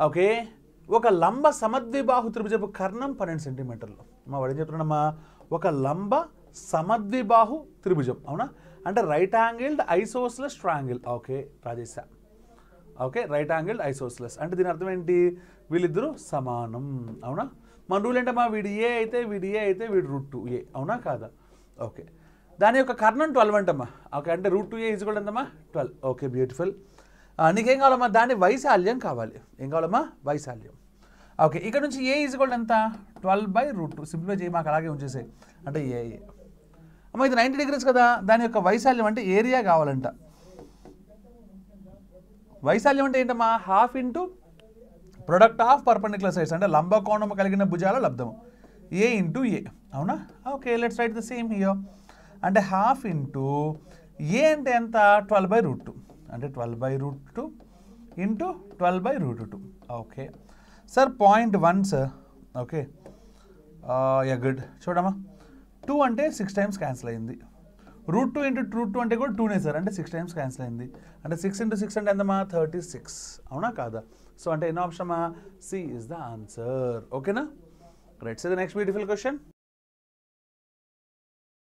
Okay, ఒక లంబ సమద్విబాహు త్రిభుజపు కర్ణం 12 సెంటీమీటర్లు. మా వాడు ఏం చెప్తున్నాడమ్మా, ఒక లంబ సమద్విబాహు త్రిభుజం, అవునా, అంటే right angled isosceles triangle. Okay Rajesha, okay, right angled isosceles అంటే దీని అర్థం ఏంటి, వీళ్ళిద్దరూ సమానం, అవునా. మన రూల్ ఏంటమ్మా, వీడి ఏ అయితే వీడి ఏ అయితే వీడి √2a, అవునా కాదా. ఓకే, దాని యొక్క కర్ణం 12 అంటమ్మా. ఓకే, అంటే √2a ఈజ్వల్ ఎంతమ్మా 12. Okay beautiful. నీకేం కావాలమ్మా, దాని వైశాల్యం కావాలి. ఏం కావాలమ్మా, వైశాల్యం. ఓకే, ఇక్కడ నుంచి ఏ ఈజ్వల్ ఎంత 12/√2. సింప్లిఫై చేయి, మాకు అలాగే ఉంచేసే, అంటే ఏ అమ్మ ఇది 90 degrees కదా, దాని యొక్క వైశాల్యం అంటే ఏరియా కావాలంట. వైశాల్యం అంటే ఏంటమ్మా, half into product of perpendicular sides, అంటే లంబకోణము కలిగిన భుజాల లబ్ధము, ఏ ఇంటూ ఏ, అవునా. Okay, let's write the same here, అంటే హాఫ్ ఇంటూ ఏ అంటే ఎంత 12/√2, అంటే 12/√2 into 12/√2. Okay sir, 0.1 sir. Okay good. చూడమ్మా 2 అంటే 6 times క్యాన్సిల్ అయింది, √2 ఇంటూ √2 అంటే కూడా 2నే సార్, అంటే 6 times క్యాన్సిల్ అయింది, అంటే 6 into 6 అంటే ఎంతమ్మా 36, అవునా కాదా. సో అంటే ఎన్నో option, C is the answer. ఓకేనా, right. So the next beautiful question.